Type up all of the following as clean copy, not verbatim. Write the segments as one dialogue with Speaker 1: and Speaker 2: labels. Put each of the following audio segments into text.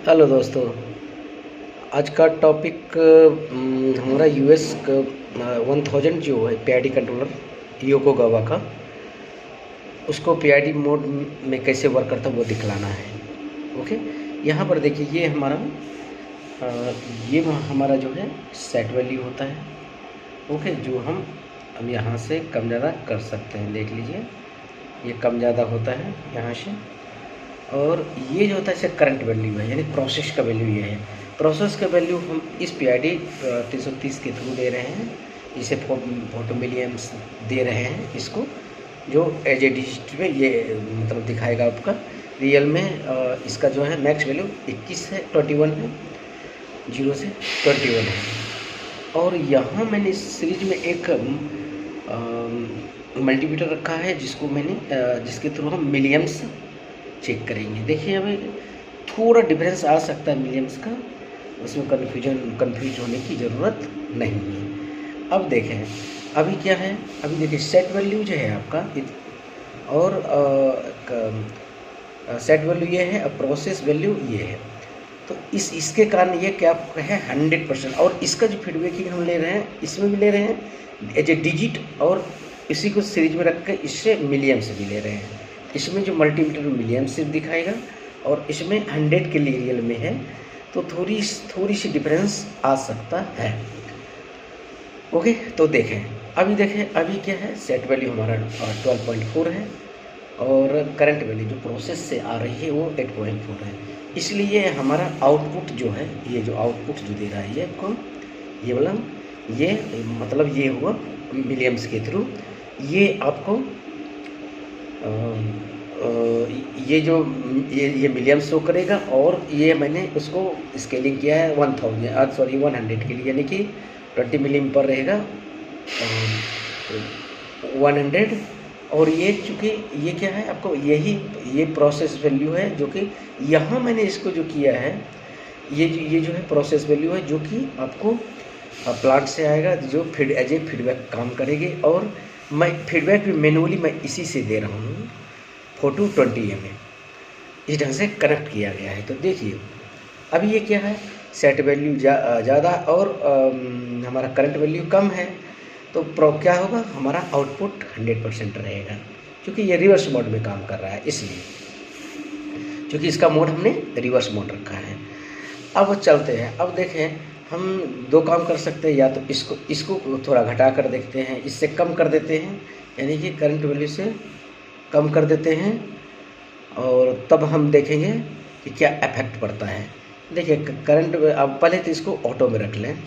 Speaker 1: Hello दोस्तों। आज का टॉपिक हमारा यूएस का 1000 जो है पीआईडी कंट्रोलर योकोगावा का, उसको पीआईडी मोड में कैसे वर्क करता है वो दिखलाना है। ओके, यहाँ पर देखिए ये हमारा ये हमारा जो है सेट वैल्यू होता है। ओके, जो हम अब यहाँ से कम ज़्यादा कर सकते हैं। देख लीजिए ये कम ज़्यादा होता है यहाँ से। और ये जो होता है इसे करंट वैल्यू है, यानी प्रोसेस का वैल्यू ये है। प्रोसेस का वैल्यू हम इस पीआईडी 330 के थ्रू दे रहे हैं, इसे फोटो मिलियम्स दे रहे हैं इसको, जो एज ए डिजिट में ये मतलब दिखाएगा आपका। रियल में इसका जो है मैक्स वैल्यू 21 है, 21 है, 0 से 21 है। और यहाँ मैंने इस सीरीज में एक मल्टीमीटर रखा है जिसको मैंने जिसके थ्रू हम मिलियम्स चेक करेंगे। देखिए अभी थोड़ा डिफरेंस आ सकता है मिलियम्स का, उसमें कंफ्यूज होने की ज़रूरत नहीं है। अब देखें अभी क्या है, अभी देखिए सेट वैल्यू जो है आपका और सेट वैल्यू ये है और प्रोसेस वैल्यू ये है। तो इसके कारण ये क्या है 100%। और इसका जो फीडबैकिंग हम ले रहे हैं इसमें भी ले रहे हैं एज ए डिजिट, और इसी को सीरीज में रख कर इससे मिलियम्स भी ले रहे हैं। इसमें जो मल्टीमीटर मिलियन सिर्फ दिखाएगा और इसमें 100 के लिए रियल में है, तो थोड़ी सी डिफरेंस आ सकता है। ओके, तो देखें अभी क्या है, सेट वैल्यू हमारा 12.4 है और करंट वैल्यू जो प्रोसेस से आ रही है वो 8.4 है। इसलिए हमारा आउटपुट जो है, ये जो आउटपुट जो दे रहा है ये आपको, ये वाला, ये मतलब ये हुआ मिलियम्स के थ्रू, ये आपको ये जो ये मिलियम्स शो करेगा। और ये मैंने उसको स्केलिंग किया है 100 के लिए, यानी कि 20 मिलियम पर रहेगा 100। और ये चूँकि ये क्या है आपको, ये प्रोसेस वैल्यू है जो कि यहाँ मैंने इसको जो किया है, ये जो है प्रोसेस वैल्यू है जो कि आपको प्लांट से आएगा, जो एज ए फीडबैक काम करेगी। और मैं फीडबैक भी मैनुअली मैं इसी से दे रहा हूँ, फोटो 20 में इस ढंग से कनेक्ट किया गया है। तो देखिए अभी ये क्या है, सेट वैल्यू ज़्यादा और हमारा करंट वैल्यू कम है, तो क्या होगा, हमारा आउटपुट 100% रहेगा, क्योंकि ये रिवर्स मोड में काम कर रहा है। इसलिए क्योंकि इसका मोड हमने रिवर्स मोड रखा है। अब चलते हैं, अब देखें हम दो काम कर सकते हैं, या तो इसको थोड़ा घटा कर देखते हैं, इससे कम कर देते हैं, यानी कि करंट वैल्यू से कम कर देते हैं, और तब हम देखेंगे कि क्या इफेक्ट पड़ता है। देखिए करंट, अब पहले तो इसको ऑटो में रख लें।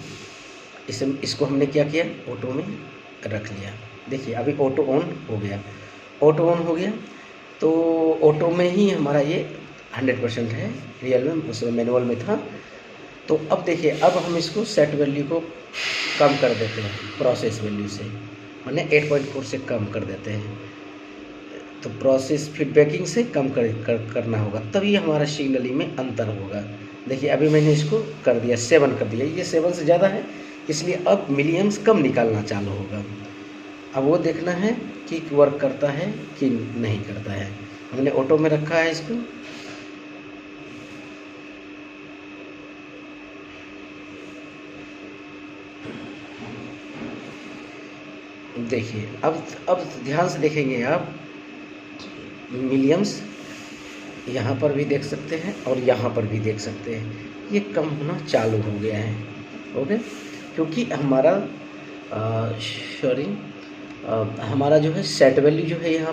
Speaker 1: इसको हमने क्या किया, ऑटो में रख लिया। देखिए अभी ऑटो ऑन हो गया, तो ऑटो में ही हमारा ये 100% है, रियल में उसमें मैनुअल में था। तो अब देखिए अब हम इसको सेट वैल्यू को कम कर देते हैं, प्रोसेस वैल्यू से मैंने 8.4 से कम कर देते हैं। तो प्रोसेस फीडबैकिंग से कम करना होगा, तभी हमारा सिग्नलिंग में अंतर होगा। देखिए अभी मैंने इसको कर दिया 7 कर दिया, ये 7 से ज़्यादा है, इसलिए अब मिलियम्स कम निकालना चालू होगा। अब वो देखना है कि वर्क करता है कि नहीं करता है। हमने ऑटो में रखा है इसको। देखिए अब ध्यान से देखेंगे आप, मिलियम्स यहाँ पर भी देख सकते हैं और यहाँ पर भी देख सकते हैं, ये कम होना चालू हो गया है। ओके, क्योंकि हमारा हमारा जो है सेट वैल्यू जो है यहाँ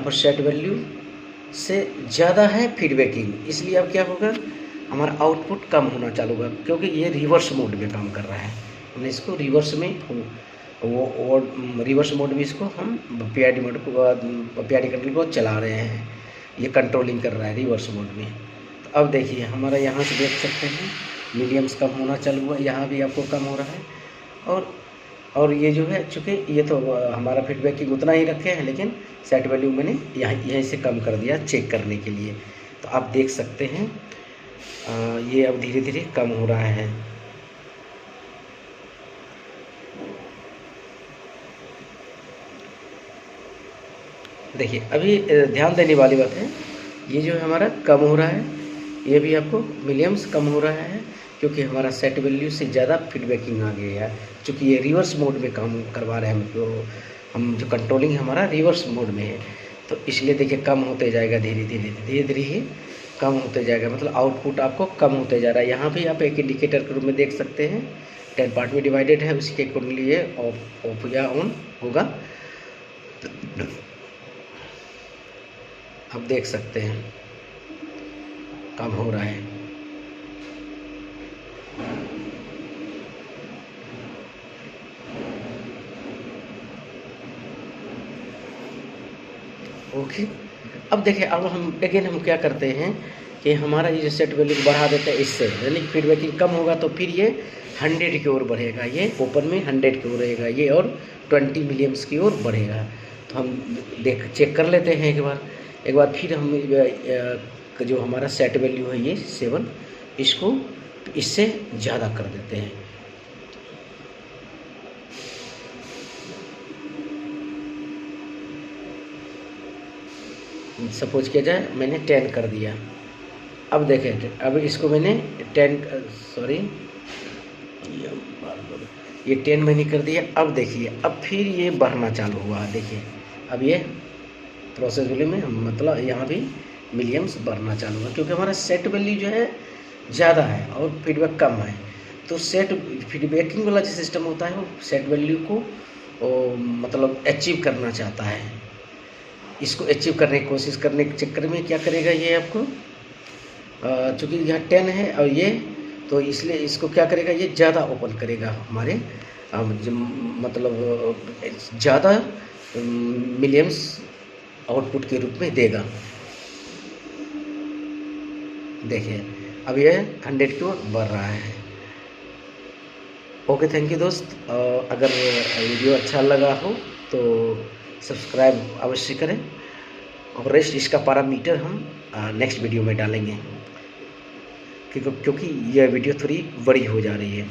Speaker 1: पर सेट वैल्यू से ज़्यादा है फीडबैकिंग, इसलिए अब क्या होगा, हमारा आउटपुट कम होना चालू होगा, क्योंकि ये रिवर्स मोड में काम कर रहा है। हमने इसको रिवर्स में रिवर्स मोड में इसको हम पीआईडी मोड को, पीआईडी कंट्रोल को चला रहे हैं, ये कंट्रोलिंग कर रहा है रिवर्स मोड में। तो अब देखिए हमारा यहाँ से देख सकते हैं मिलियम्स कम होना चालू हुआ, यहाँ भी आपको कम हो रहा है। और ये जो है, चूँकि ये तो हमारा फीडबैकिंग उतना ही रखे हैं, लेकिन सेट वैल्यू मैंने यहीं से कम कर दिया चेक करने के लिए। तो आप देख सकते हैं ये अब धीरे धीरे कम हो रहा है। देखिए अभी ध्यान देने वाली बात है, ये जो हमारा कम हो रहा है, ये भी आपको मिलियम्स कम हो रहा है क्योंकि हमारा सेट वैल्यू से ज़्यादा फीडबैकिंग आ गई है। चूँकि ये रिवर्स मोड में काम करवा रहे हैं हम जो कंट्रोलिंग हमारा रिवर्स मोड में है, तो इसलिए देखिए कम होते जाएगा धीरे धीरे ही कम होते जाएगा, मतलब आउटपुट आपको कम होते जा रहा है। यहाँ भी आप एक इंडिकेटर के रूप में देख सकते हैं 10 पार्ट में डिवाइडेड है, उसी के अकॉर्डिंगली ये ऑफ या ऑन होगा। आप देख सकते हैं कम हो रहा है। ओके, अब देखिए अब हम क्या करते हैं कि हमारा ये जो सेट वैल्यू बढ़ा देते हैं इससे, यानी कि फीडबैकिंग कम होगा तो फिर ये 100 की ओर बढ़ेगा, ये ओपन में 100 की ओर रहेगा, ये और 20 मिलियम्स की ओर बढ़ेगा। तो हम चेक कर लेते हैं एक बार फिर हम जो हमारा सेट वैल्यू है ये 7, इसको इससे ज़्यादा कर देते हैं। सपोज किया जाए मैंने 10 कर दिया, अब देखें अब इसको मैंने 10 ये 10 मैंने कर दिया। अब देखिए अब फिर ये बढ़ना चालू हुआ, देखिए अब ये प्रोसेस वैल्यू में मतलब यहाँ भी मिलियम्स बढ़ना चालू हुआ क्योंकि हमारा सेट वैल्यू जो है ज़्यादा है और फीडबैक कम है। तो सेट फीडबैकिंग वाला जो सिस्टम होता है वो सेट वैल्यू को मतलब अचीव करना चाहता है। इसको अचीव करने की कोशिश करने के चक्कर में क्या करेगा ये आपको, चूँकि यहाँ 10 है और ये, तो इसलिए इसको क्या करेगा ये ज़्यादा ओपन करेगा हमारे मतलब ज़्यादा मिलियम्स आउटपुट के रूप में देगा। देखिए अब ये 100 की ओर बढ़ रहा है। ओके, थैंक यू दोस्त। अगर वीडियो अच्छा लगा हो तो सब्सक्राइब अवश्य करें और रेस्ट इसका पैरामीटर हम नेक्स्ट वीडियो में डालेंगे क्योंकि यह वीडियो थोड़ी बड़ी हो जा रही है।